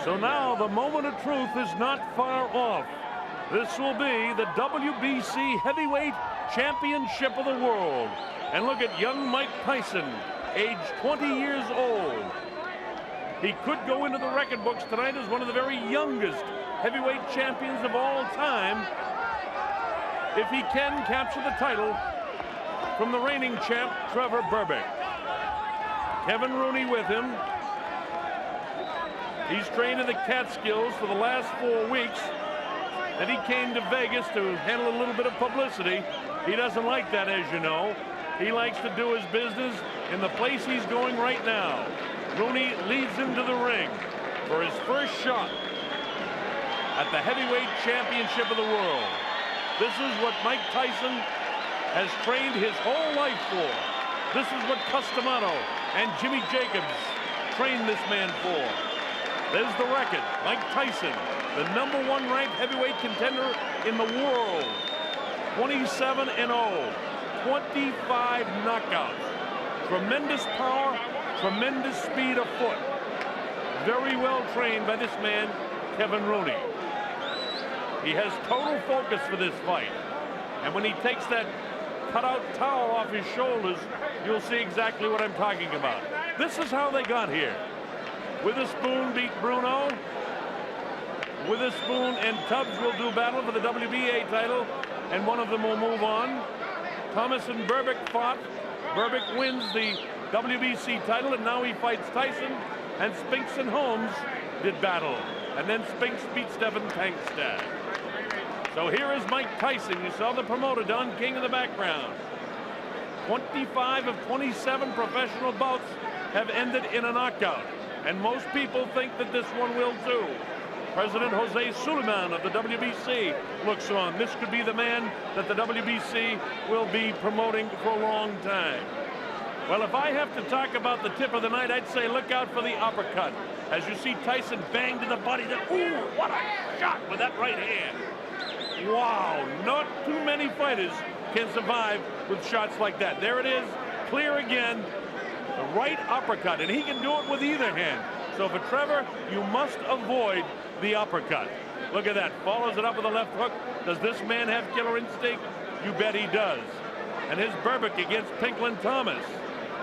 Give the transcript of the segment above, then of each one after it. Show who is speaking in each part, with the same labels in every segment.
Speaker 1: So now the moment of truth is not far off. This will be the WBC Heavyweight Championship of the World. And look at young Mike Tyson, age 20 years old. He could go into the record books tonight as one of the very youngest heavyweight champions of all time if he can capture the title from the reigning champ, Trevor Berbick. Kevin Rooney with him. He's trained in the Catskills for the last 4 weeks. Then he came to Vegas to handle a little bit of publicity. He doesn't like that, as you know. He likes to do his business in the place he's going right now. Rooney leads him to the ring for his first shot at the heavyweight championship of the world. This is what Mike Tyson has trained his whole life for. This is what Customato and Jimmy Jacobs trained this man for. There's the record. Mike Tyson, the #1 ranked heavyweight contender in the world. 27-0, 25 knockouts. Tremendous power, tremendous speed of foot. Very well trained by this man, Kevin Rooney. He has total focus for this fight. And when he takes that cutout towel off his shoulders, you'll see exactly what I'm talking about. This is how they got here. Witherspoon beat Bruno. Witherspoon and Tubbs will do battle for the WBA title, and one of them will move on. Thomas and Berbick fought. Berbick wins the WBC title, and now he fights Tyson. And Spinks and Holmes did battle. And then Spinks beat Stephen Tankstad. So here is Mike Tyson. You saw the promoter, Don King, in the background. 25 of 27 professional bouts have ended in a knockout. And most people think that this one will too. President Jose Suleiman of the WBC looks on. This could be the man that the WBC will be promoting for a long time. Well, if I have to talk about the tip of the night, I'd say look out for the uppercut. As you see Tyson bang to the body. Ooh, what a shot with that right hand. Wow, not too many fighters can survive with shots like that. There it is, clear again. The right uppercut, and he can do it with either hand. So for Trevor, you must avoid the uppercut. Look at that, follows it up with a left hook. Does this man have killer instinct? You bet he does. And here's Berbick against Pinklin Thomas.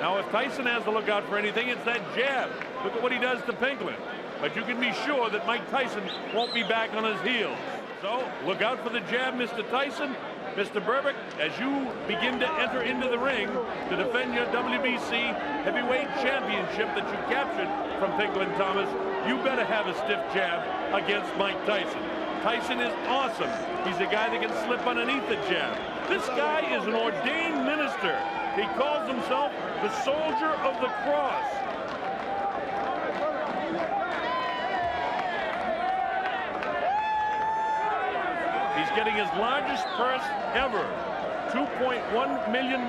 Speaker 1: Now if Tyson has to look out for anything, it's that jab. Look at what he does to Pinklin. But you can be sure that Mike Tyson won't be back on his heels. So look out for the jab, Mr. Tyson. Mr. Berbick, as you begin to enter into the ring to defend your WBC heavyweight championship that you captured from Pinklin Thomas, you better have a stiff jab against Mike Tyson. Tyson is awesome. He's a guy that can slip underneath the jab. This guy is an ordained minister. He calls himself the Soldier of the Cross. He's getting his largest purse ever, $2.1 million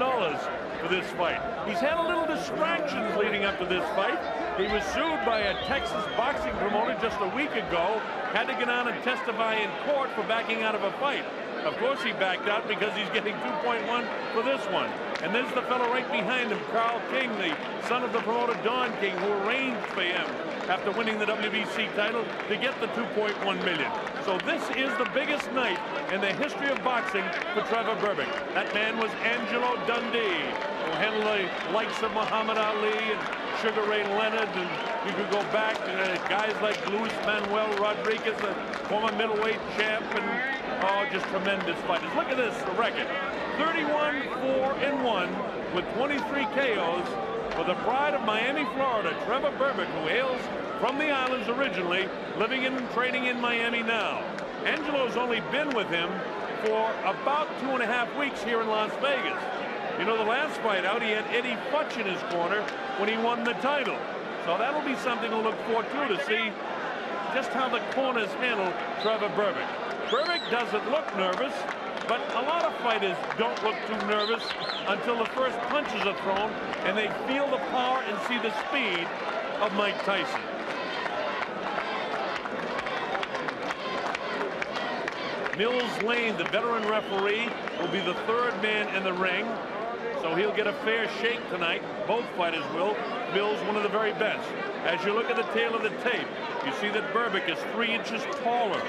Speaker 1: for this fight. He's had a little distractions leading up to this fight. He was sued by a Texas boxing promoter just a week ago, had to get on and testify in court for backing out of a fight. Of course he backed out because he's getting 2.1 for this one. And there's the fellow right behind him, Carl King, the son of the promoter Don King, who arranged for him after winning the WBC title to get the 2.1 million. So this is the biggest night in the history of boxing for Trevor Berbick. That man was Angelo Dundee, who handled the likes of Muhammad Ali and Sugar Ray Leonard, and you could go back to guys like Luis Manuel Rodriguez, the former middleweight champ, and just tremendous fighters. Look at this, the record. 31-4-1 with 23 KOs for the pride of Miami, Florida, Trevor Berbick, who hails from the islands originally, living and training in Miami now. Angelo's only been with him for about 2.5 weeks here in Las Vegas. You know, the last fight out, he had Eddie Futch in his corner when he won the title. So that'll be something to look forward to see just how the corners handle Trevor Berbick. Berbick doesn't look nervous, but a lot of fighters don't look too nervous until the first punches are thrown and they feel the power and see the speed of Mike Tyson. Mills Lane, the veteran referee, will be the third man in the ring, so he'll get a fair shake tonight. Both fighters will. Mills, one of the very best. As you look at the tail of the tape, you see that Berbick is 3 inches taller,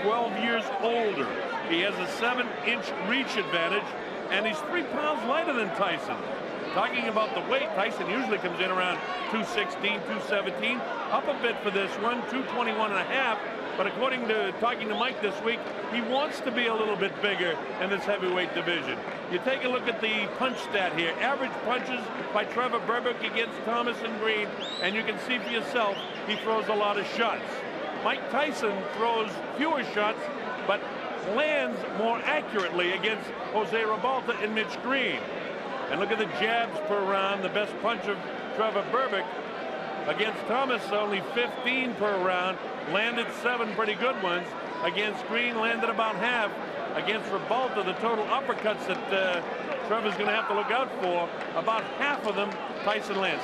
Speaker 1: 12 years older. He has a 7-inch reach advantage, and he's 3 pounds lighter than Tyson. Talking about the weight, Tyson usually comes in around 216, 217, up a bit for this one, 221 and a half. But according to talking to Mike this week, he wants to be a little bit bigger in this heavyweight division. You take a look at the punch stat here. Average punches by Trevor Berbick against Thomas and Green, and you can see for yourself, he throws a lot of shots. Mike Tyson throws fewer shots, but lands more accurately against Jose Ribalta and Mitch Green. And look at the jabs per round. The best punch of Trevor Berbick against Thomas, only 15 per round. Landed 7 pretty good ones. Against Green, landed about half. Against Ribalta, the total uppercuts that Trevor's going to have to look out for, about half of them Tyson lands.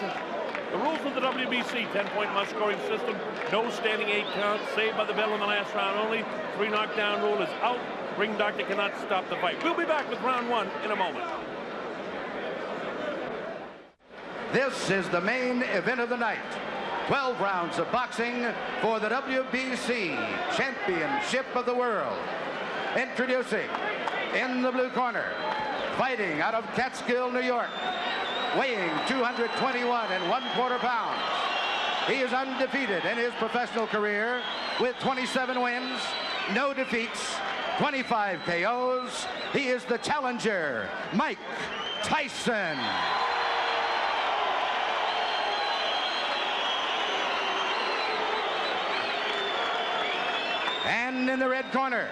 Speaker 1: The rules of the WBC, 10-point must-scoring system, no standing 8 count, saved by the bell in the last round only. 3 knockdown rule is out. Ring doctor cannot stop the fight. We'll be back with round 1 in a moment.
Speaker 2: This is the main event of the night. 12 rounds of boxing for the WBC Championship of the World. Introducing, in the blue corner, fighting out of Catskill, New York, weighing 221 1/4 pounds. He is undefeated in his professional career with 27 wins, no defeats, 25 KOs. He is the challenger, Mike Tyson. And in the red corner,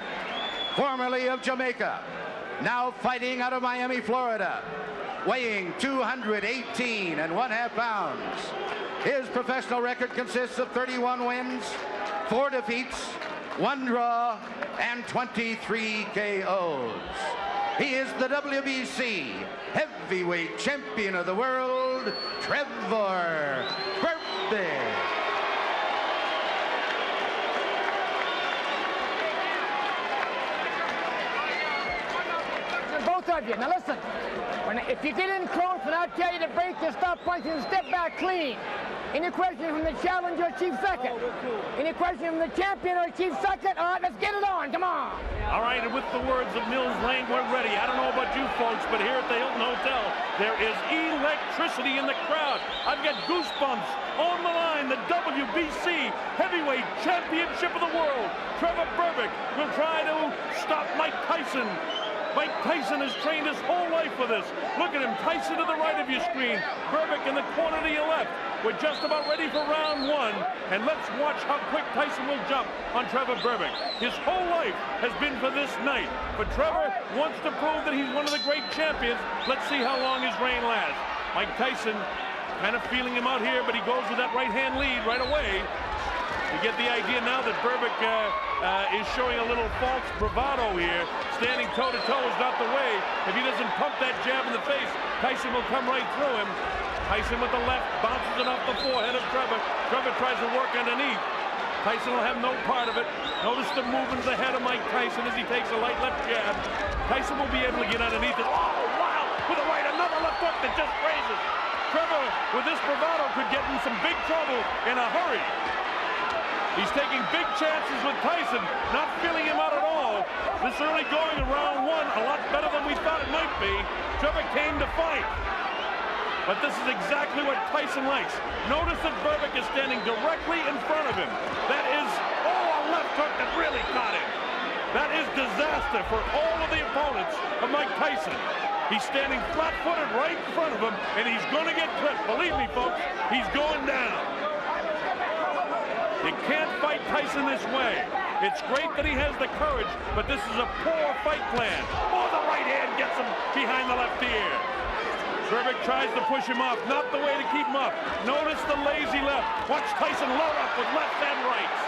Speaker 2: formerly of Jamaica, now fighting out of Miami, Florida, weighing 218 1/2 pounds. His professional record consists of 31 wins, 4 defeats, 1 draw, and 23 KOs. He is the WBC Heavyweight Champion of the World, Trevor Berbick.
Speaker 3: Both of you. Now listen, if you get in close and I tell you to break, you stop punching and step back clean. Any question from the challenger or chief second? Any question from the champion or chief second? All right, let's get it on. Come on.
Speaker 1: All right, and with the words of Mills Lane, we're ready. I don't know about you folks, but here at the Hilton Hotel, there is electricity in the crowd. I've got goosebumps. On the line, the WBC Heavyweight Championship of the World. Trevor Berbick will try to stop Mike Tyson. Mike Tyson has trained his whole life for this. Look at him, Tyson to the right of your screen, Berbick in the corner to your left. We're just about ready for round 1, and let's watch how quick Tyson will jump on Trevor Berbick. His whole life has been for this night, but Trevor wants to prove that he's one of the great champions. Let's see how long his reign lasts. Mike Tyson kind of feeling him out here, but he goes with that right-hand lead right away. You get the idea now that Berbick is showing a little false bravado here. Standing toe-to-toe is not the way. If he doesn't pump that jab in the face, Tyson will come right through him. Tyson with the left, bounces it off the forehead of Trevor. Trevor tries to work underneath. Tyson will have no part of it. Notice the movement of the head of Mike Tyson as he takes a light left jab. Tyson will be able to get underneath it. Oh, wow! With a right, another left hook that just grazes. Trevor, with this bravado, could get in some big trouble in a hurry. He's taking big chances with Tyson, not feeling him out at all. This early going in round 1, a lot better than we thought it might be. Trevor came to fight. But this is exactly what Tyson likes. Notice that Berbick is standing directly in front of him. That is, a left hook that really caught him. That is disaster for all of the opponents of Mike Tyson. He's standing flat-footed right in front of him, and he's going to get clipped. Believe me, folks, he's going down. You can't fight Tyson this way. It's great that he has the courage, but this is a poor fight plan. Oh, the right hand gets him behind the left ear. Berbick tries to push him off. Not the way to keep him up. Notice the lazy left. Watch Tyson load up with left and rights.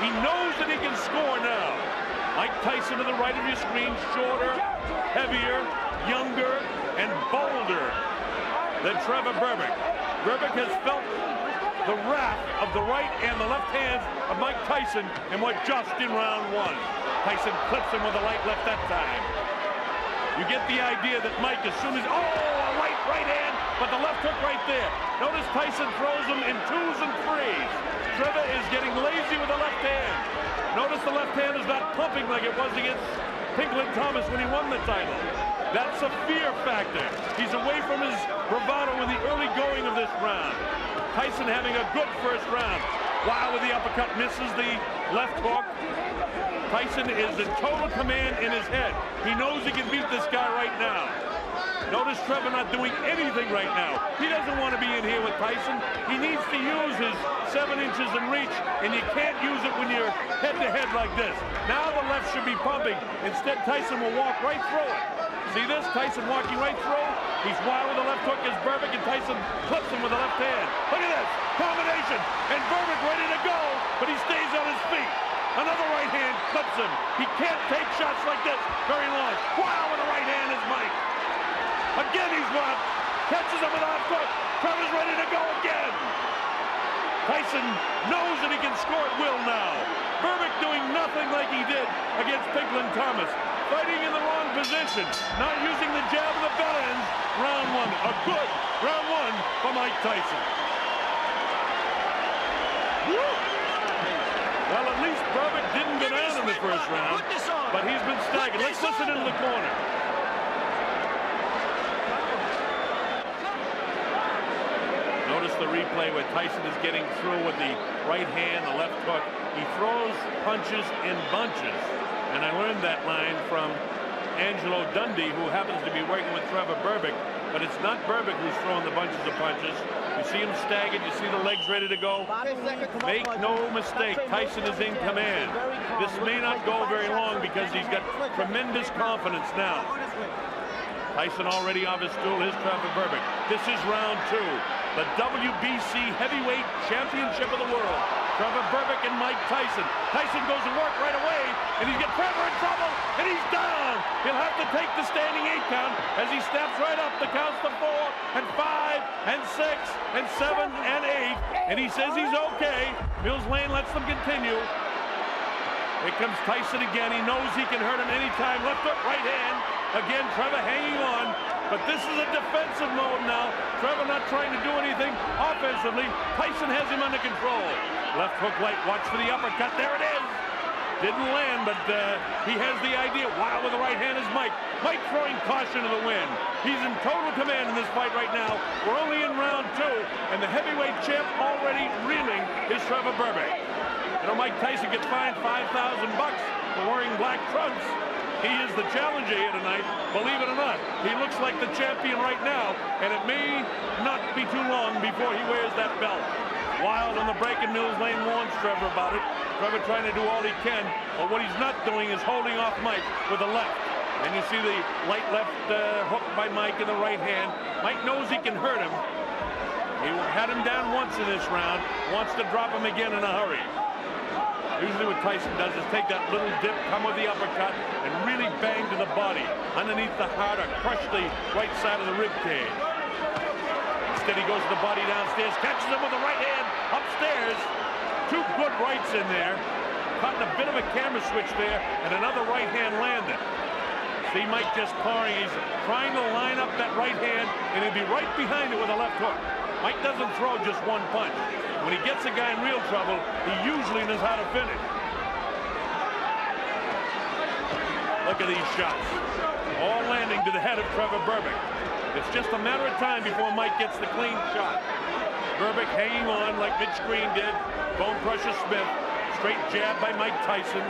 Speaker 1: He knows that he can score now. Mike Tyson to the right of your screen, shorter, heavier, younger, and bolder than Trevor Berbick. Berbick has felt the wrath of the right and the left hands of Mike Tyson in what just in round 1. Tyson clips him with a light left that time. You get the idea that Mike, as soon as, a right hand, but the left hook right there. Notice Tyson throws him in 2s and 3s. Trevor is getting lazy with the left hand. Notice the left hand is not pumping like it was against Pinklin Thomas when he won the title. That's a fear factor. He's away from his bravado in the early going of this round. Tyson having a good first round. Wow, with the uppercut, misses the left hook. Tyson is in total command in his head. He knows he can beat this guy right now. Notice Trevor not doing anything right now. He doesn't want to be in here with Tyson. He needs to use his 7 inches in reach, and you can't use it when you're head-to-head like this. Now the left should be pumping. Instead, Tyson will walk right through it. See this? Tyson walking right through. He's wild with the left hook as Berbick, and Tyson clips him with the left hand. Look at this. Combination. And Berbick ready to go, but he stays on his feet. Another right hand clips him. He can't take shots like this very long. Wow, with the right hand is Mike. Again, he's blocked. Catches him with a left hook. Trevor's ready to go again. Tyson knows that he can score at will now. Berbick doing nothing like he did against Pinklin Thomas. Fighting in the wrong position. Not using the jab of the bell ends. Round 1. A good round 1 for Mike Tyson. Woo! Well, at least Berbick didn't go down in the first round, but he's been staggered. Let's listen into the corner. Notice the replay where Tyson is getting through with the right hand, the left hook. He throws punches in bunches. And I learned that line from Angelo Dundee, who happens to be working with Trevor Berbick. But it's not Berbick who's throwing the bunches of punches. You see him staggered. You see the legs ready to go. Make no mistake, Tyson is in command. This may not go very long because he's got tremendous confidence now. Tyson already off his stool. Here's Trevor Berbick. This is round 2. The WBC Heavyweight Championship of the World. Trevor Berbick and Mike Tyson. Tyson goes to work right away, and he's got Trevor in trouble, and he's down. He'll have to take the standing 8 count as he snaps right up the counts to 4 and 5 and 6 and 7 and 8, and he says he's okay. Mills Lane lets them continue. Here comes Tyson again. He knows he can hurt him anytime. Left hook, right hand. Again, Trevor hanging on. But this is a defensive mode now. Trevor not trying to do anything offensively. Tyson has him under control. Left hook light. Watch for the uppercut. There it is. Didn't land, but he has the idea. Wow, with the right hand is Mike. Mike throwing caution to the wind. He's in total command in this fight right now. We're only in round 2, and the heavyweight champ already reeling is Trevor Berbick. You know, Mike Tyson gets fined $5,000 for wearing black trunks. He is the challenger here tonight, believe it or not. He looks like the champion right now, and it may not be too long before he wears that belt. Wild on the break, and Mills Lane warns Trevor about it. Trevor trying to do all he can, but what he's not doing is holding off Mike with the left. And you see the light left hook by Mike in the right hand. Mike knows he can hurt him. He had him down once in this round, wants to drop him again in a hurry. Usually what Tyson does is take that little dip, come with the uppercut, and really bang to the body. Underneath the heart or crush the right side of the rib cage. Instead he goes to the body downstairs, catches him with the right hand upstairs. 2 good rights in there. Caught in a bit of a camera switch there, and another right hand landed. See Mike just pawing. He's trying to line up that right hand, and he'll be right behind it with a left hook. Mike doesn't throw just one punch. When he gets a guy in real trouble, he usually knows how to finish. Look at these shots. All landing to the head of Trevor Berbick. It's just a matter of time before Mike gets the clean shot. Berbick hanging on like Mitch Green did. Bone Crusher Smith. Straight jab by Mike Tyson.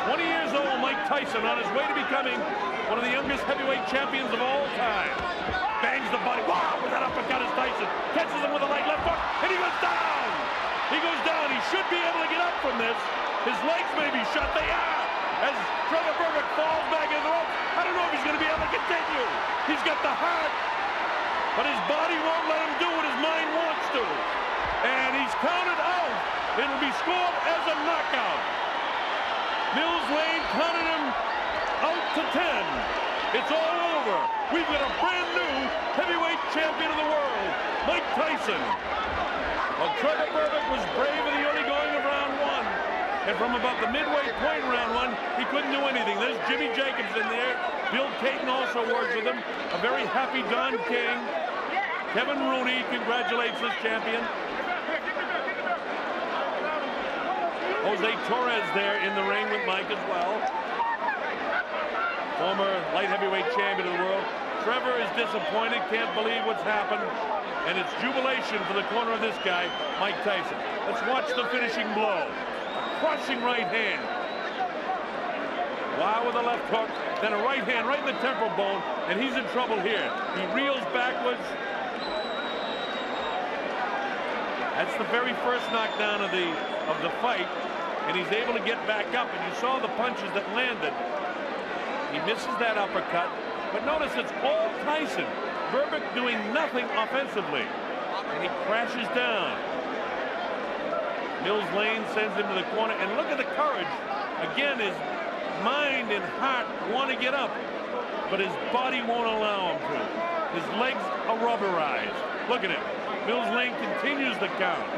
Speaker 1: 20 years old, Mike Tyson on his way to becoming one of the youngest heavyweight champions of all time. Bangs the body. Wow, with that uppercut is Tyson. Catches him with a light left hook, and he goes down. He goes down. He should be able to get up from this. His legs may be shut. They are. As Trevor Berbick falls back in the rope. I don't know if he's going to be able to continue. He's got the heart, but his body won't let him do what his mind wants to. And he's counted out. It'll be scored as a knockout. Mills Lane counted him out to 10. It's all over. We've got a brand new heavyweight champion of the world, Mike Tyson. Well, Trevor Berbick was brave in the early going of round 1. And from about the midway point in round one, he couldn't do anything. There's Jimmy Jacobs in there. Bill Caton also works with him. A very happy Don King. Kevin Rooney congratulates this champion. Jose Torres there in the ring with Mike as well. Former light heavyweight champion of the world. Trevor is disappointed, can't believe what's happened. And it's jubilation for the corner of this guy, Mike Tyson. Let's watch the finishing blow. Crushing right hand. Wow, with a left hook, then a right hand right in the temporal bone, and he's in trouble here. He reels backwards. That's the very first knockdown of the fight, and he's able to get back up, and you saw the punches that landed. He misses that uppercut, but notice it's all Tyson. Berbick doing nothing offensively, and he crashes down. Mills Lane sends him to the corner, and look at the courage. Again, his mind and heart want to get up, but his body won't allow him to. His legs are rubberized. Look at him. Mills Lane continues the count.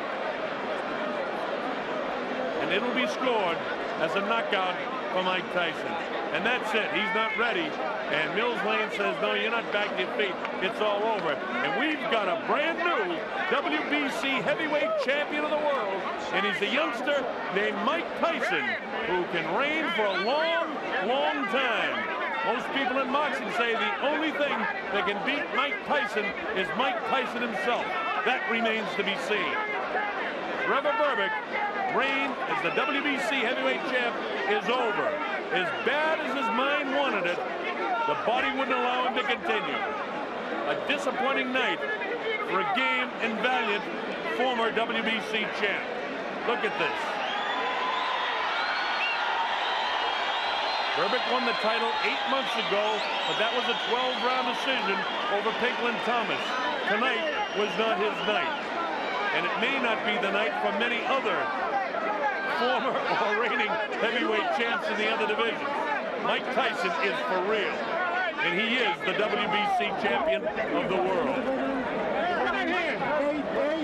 Speaker 1: And it'll be scored as a knockout for Mike Tyson. And that's it. He's not ready. And Mills Lane says, no, you're not back to your feet. It's all over. And we've got a brand new WBC heavyweight champion of the world. And he's a youngster named Mike Tyson, who can reign for a long, long time. Most people in boxing say the only thing that can beat Mike Tyson is Mike Tyson himself. That remains to be seen. Trevor Berbick reign as the WBC heavyweight champ is over. As bad as his mind wanted it, the body wouldn't allow him to continue. A disappointing night for a game and valiant former WBC champ. Look at this. Berbick won the title 8 months ago, but that was a 12-round decision over Pinklin Thomas. Tonight was not his night. And it may not be the night for many other former or reigning heavyweight champs in the other divisions. Mike Tyson is for real, and he is the WBC champion of the world.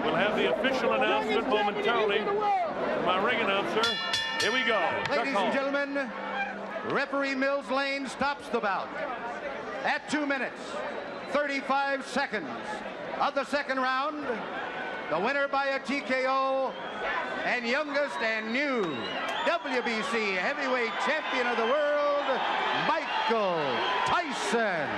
Speaker 1: We'll have the official announcement momentarily from our ring announcer. Here we go.
Speaker 2: Ladies and gentlemen, referee Mills Lane stops the bout at 2 minutes, 35 seconds of the second round. The winner by a TKO and youngest and new WBC heavyweight champion of the world, Michael Tyson.